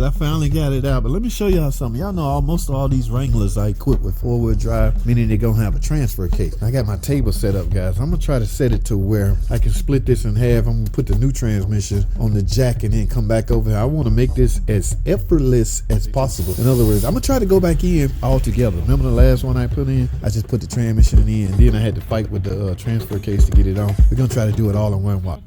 I finally got it out. But let me show y'all something. Y'all know almost all these Wranglers are equipped with four-wheel drive, meaning they're gonna have a transfer case. I got my table set up, guys. I'm gonna try to set it to where I can split this in half. I'm gonna put the new transmission on the jack and then come back over here. I want to make this as effortless as possible. In other words, I'm gonna try to go back in all together. Remember the last one I put in? I just put the transmission in, then I had to fight with the transfer case to get it on. We're gonna try to do it all in one walk.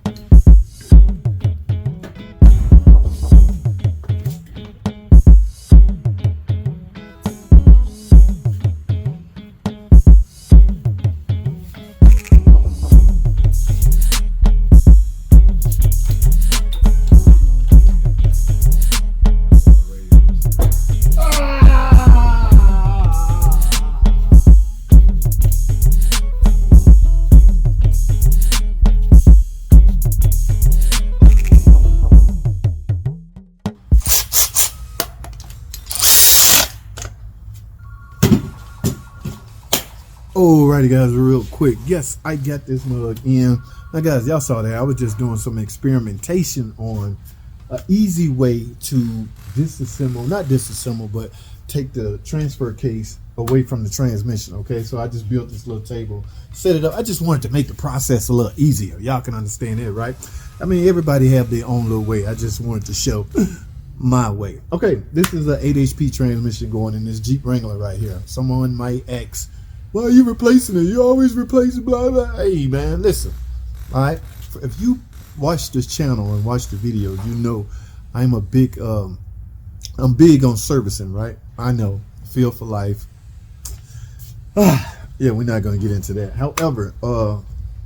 Alrighty guys, real quick. Yes, I got this mug in. Now guys, y'all saw that. I was just doing some experimentation on an easy way to disassemble, not disassemble, but take the transfer case away from the transmission. Okay, so I just built this little table, set it up. I just wanted to make the process a little easier. Y'all can understand it, right? I mean, everybody have their own little way. I just wanted to show my way. Okay, this is an 8 HP transmission going in this Jeep Wrangler right here. Someone might ask, why are you replacing it? You always replace it, blah, blah. Hey, man, listen. All right? If you watch this channel and watch the video, you know I'm big on servicing, right? I know. Feel for life. Yeah, we're not going to get into that. However,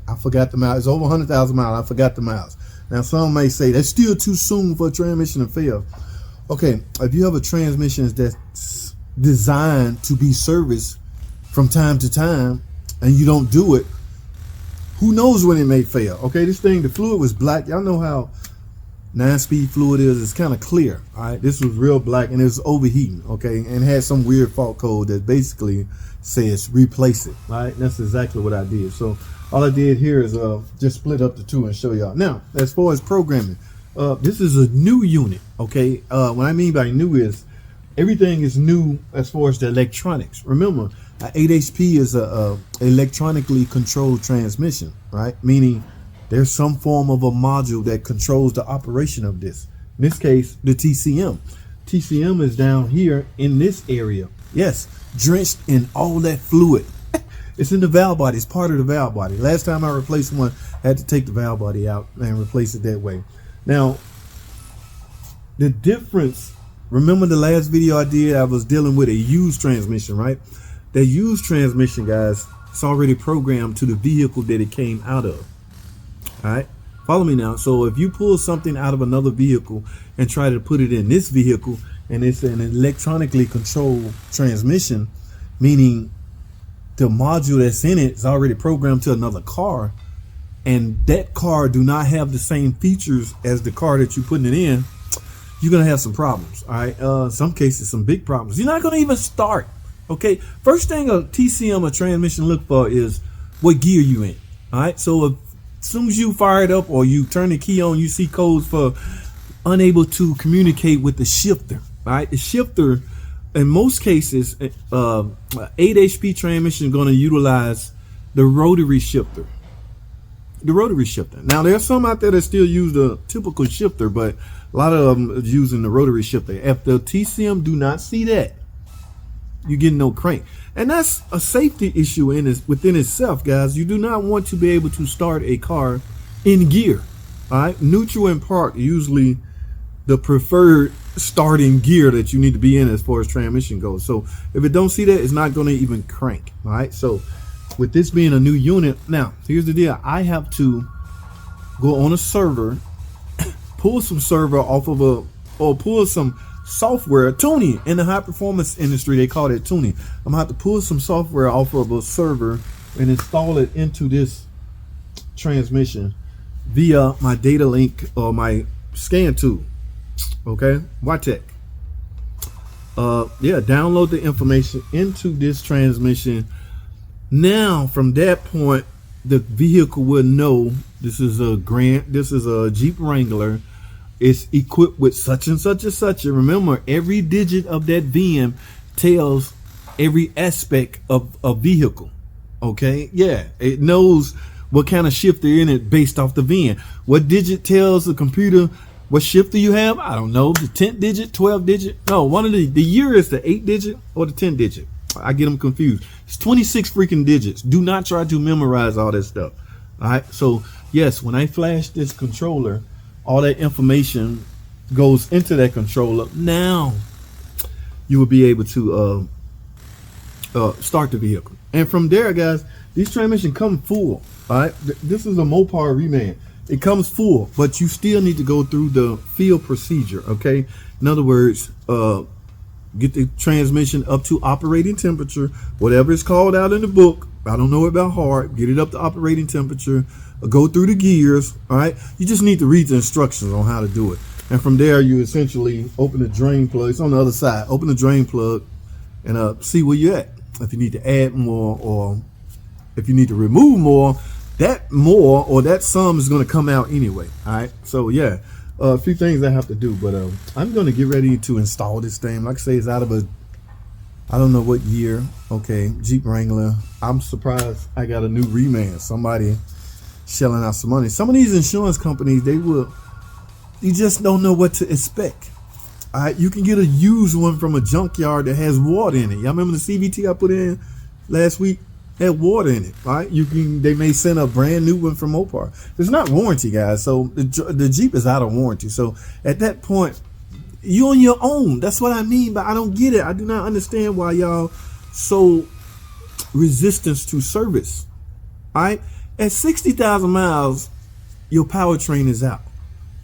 I forgot the miles. It's over 100,000 miles. I forgot the miles. Now, some may say that's still too soon for a transmission to fail. Okay, if you have a transmission that's designed to be serviced from time to time and you don't do it, who knows when it may fail. Okay, this thing, the fluid was black. Y'all know how 9-speed fluid is. It's kind of clear. All right, this was real black and it was overheating. Okay, and had some weird fault code that basically says replace it. All right, that's exactly what I did. So all I did here is just split up the two and show y'all. Now, as far as programming, this is a new unit. Okay, what I mean by new is everything is new as far as the electronics. Remember, 8 HP is a electronically controlled transmission, right? Meaning there's some form of a module that controls the operation of this. In this case, the TCM. TCM is down here in this area. Yes, drenched in all that fluid. It's in the valve body. It's part of the valve body. Last time I replaced one, I had to take the valve body out and replace it that way. Now, the difference, remember the last video I did, I was dealing with a used transmission, right? That used transmission, guys, it's already programmed to the vehicle that it came out of. All right, follow me now. So if you pull something out of another vehicle and try to put it in this vehicle, and it's an electronically controlled transmission, meaning the module that's in it is already programmed to another car, and that car do not have the same features as the car that you're putting it in, you're gonna have some problems. All right, some cases some big problems. You're not gonna even start. Okay, first thing a TCM or transmission look for is what gear you in. All right, so as soon as you fire it up or you turn the key on, you see codes for unable to communicate with the shifter. All right, the shifter, in most cases, 8 HP transmission is going to utilize the rotary shifter. The rotary shifter. Now, there's some out there that still use the typical shifter, but a lot of them are using the rotary shifter. If the TCM do not see that, you get no crank, and that's a safety issue within itself, guys. You do not want to be able to start a car in gear. All right, neutral and park usually the preferred starting gear that you need to be in as far as transmission goes. So if it don't see that, it's not going to even crank. All right, so with this being a new unit, now here's the deal. I have to go on a server, pull some server off of pull some software tuning. In the high performance industry, they call it tuning. I'm gonna have to pull some software off of a server and install it into this transmission via my data link or my scan tool. Okay, WATEC. Yeah, download the information into this transmission. Now from that point, the vehicle will know this is a Jeep Wrangler. it's equipped with such and such and such. And remember, every digit of that VIN tells every aspect of a vehicle. Okay, yeah, it knows what kind of shifter in it based off the VIN. What digit tells the computer what shifter you have? I don't know. The 10th digit, 12th digit. No, one of the year is the 8th digit or the 10th digit. I get them confused. It's 26 freaking digits. Do not try to memorize all that stuff. All right. So yes, when I flash this controller, all that information goes into that controller. Now you will be able to start the vehicle. And from there, guys, these transmission come full. All right. This is a Mopar reman. It comes full, but you still need to go through the field procedure. Okay. In other words, get the transmission up to operating temperature, whatever it's called out in the book. I don't know about heart. Get it up to operating temperature. Go through the gears. All right. You just need to read the instructions on how to do it. And from there, you essentially open the drain plug. It's on the other side. Open the drain plug and see where you're at. If you need to add more or if you need to remove more, that more or that sum is going to come out anyway. All right. So yeah, a few things I have to do, but I'm going to get ready to install this thing. Like I say, it's out of I don't know what year. Okay, Jeep Wrangler. I'm surprised I got a new reman. Somebody shelling out some money. Some of these insurance companies, you just don't know what to expect. All right, you can get a used one from a junkyard that has water in it. Y'all remember the CVT I put in last week? Had water in it, right? They may send a brand new one from Mopar. It's not warranty, guys. So the Jeep is out of warranty. So at that point, you're on your own. That's what I mean. But I don't get it. I do not understand why y'all so resistant to service. All right, at 60,000 miles, your powertrain is out.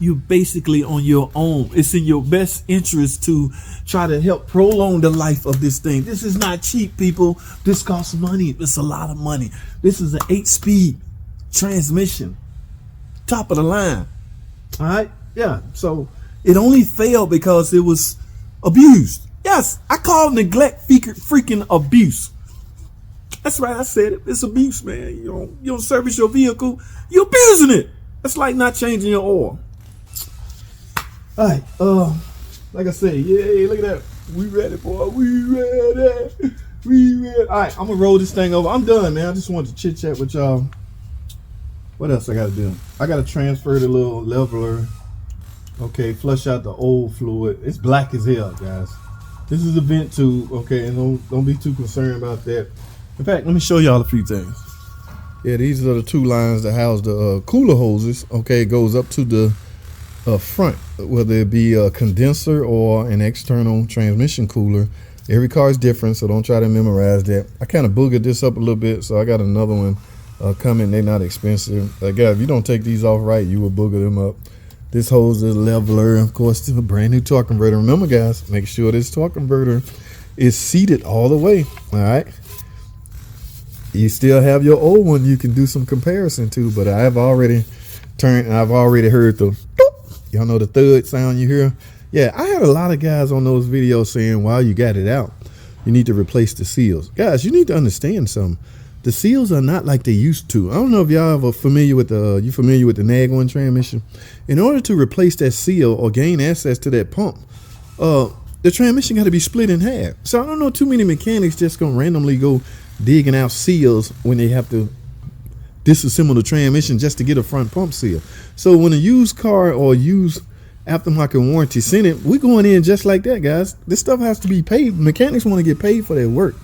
You're basically on your own. It's in your best interest to try to help prolong the life of this thing. This is not cheap, people. This costs money. It's a lot of money. This is an 8-speed transmission. Top of the line. All right? Yeah. So it only failed because it was abused. Yes, I call neglect freaking abuse. That's right. I said it. It's abuse, man. You don't service your vehicle. You're abusing it. It's like not changing your oil. All right, like I said, yay, look at that. We ready, boy. We ready. All right, I'm gonna roll this thing over. I'm done, man. I just wanted to chit chat with y'all. What else I gotta do? I gotta transfer the little leveler. Okay, flush out the old fluid. It's black as hell, guys. This is a vent tube. Okay, and don't be too concerned about that. In fact, let me show y'all a few things. Yeah, these are the two lines that house the cooler hoses. Okay, it goes up to the front, whether it be a condenser or an external transmission cooler. Every car is different, so don't try to memorize that. I kind of boogered this up a little bit, so I got another one coming. They're not expensive. Guys, if you don't take these off right, you will booger them up. This hose is leveler. Of course, it's a brand new torque converter. Remember, guys, make sure this torque converter is seated all the way. All right. You still have your old one you can do some comparison to, but I've already turned and I've already heard the y'all know the thud sound you hear? Yeah, I had a lot of guys on those videos saying, while you got it out, you need to replace the seals. Guys, you need to understand something. The seals are not like they used to. I don't know if y'all are familiar with the Nag 1 transmission. In order to replace that seal or gain access to that pump, the transmission got to be split in half. So I don't know too many mechanics just gonna randomly go digging out seals when they have to disassemble the transmission just to get a front pump seal. So when a used car or used aftermarket warranty send it, we're going in just like that, guys. This stuff has to be paid. Mechanics want to get paid for their work.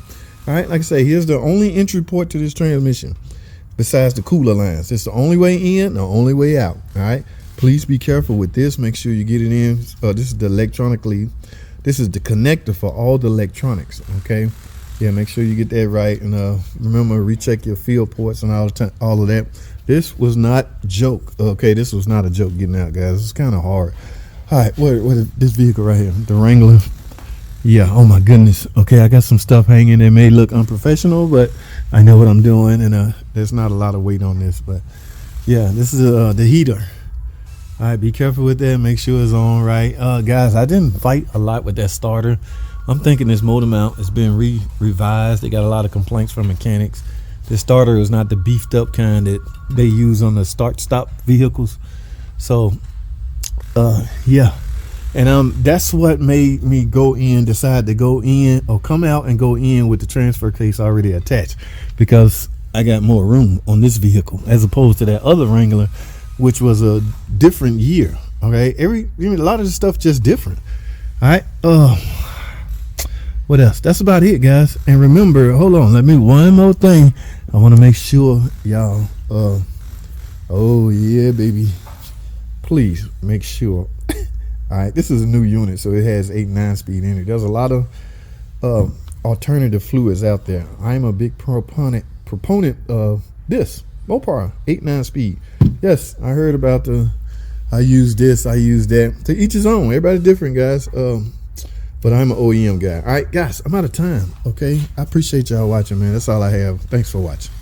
All right, like I say, here's the only entry port to this transmission besides the cooler lines. It's the only way in, the only way out. All right, please be careful with this. Make sure you get it in. This is the connector for all the electronics. Okay. Yeah, make sure you get that right, and remember, recheck your field ports and all of that. This was not a joke. Okay, this was not a joke getting out, guys. It's kind of hard. All right, what is this vehicle right here? The Wrangler. Yeah, oh my goodness. Okay, I got some stuff hanging that may look unprofessional, but I know what I'm doing, and there's not a lot of weight on this, but yeah, this is the heater. All right, be careful with that. Make sure it's on right. Guys, I didn't fight a lot with that starter. I'm thinking this motor mount has been revised. They got a lot of complaints from mechanics. This starter is not the beefed up kind that they use on the start-stop vehicles. So Yeah. And that's what made me decide to go in or come out and go in with the transfer case already attached, because I got more room on this vehicle as opposed to that other Wrangler, which was a different year. Okay, a lot of the stuff just different. All right. What else? That's about it, guys. And remember, hold on, let me one more thing. I want to make sure y'all. Oh yeah, baby. Please make sure. All right, this is a new unit, so it has 8-9 speed in it. There's a lot of alternative fluids out there. I'm a big proponent of this Mopar 8-9 speed. Yes, I heard about I use this, I use that. To each his own. Everybody's different, guys. But I'm an OEM guy. All right, guys, I'm out of time. Okay, I appreciate y'all watching, man. That's all I have. Thanks for watching.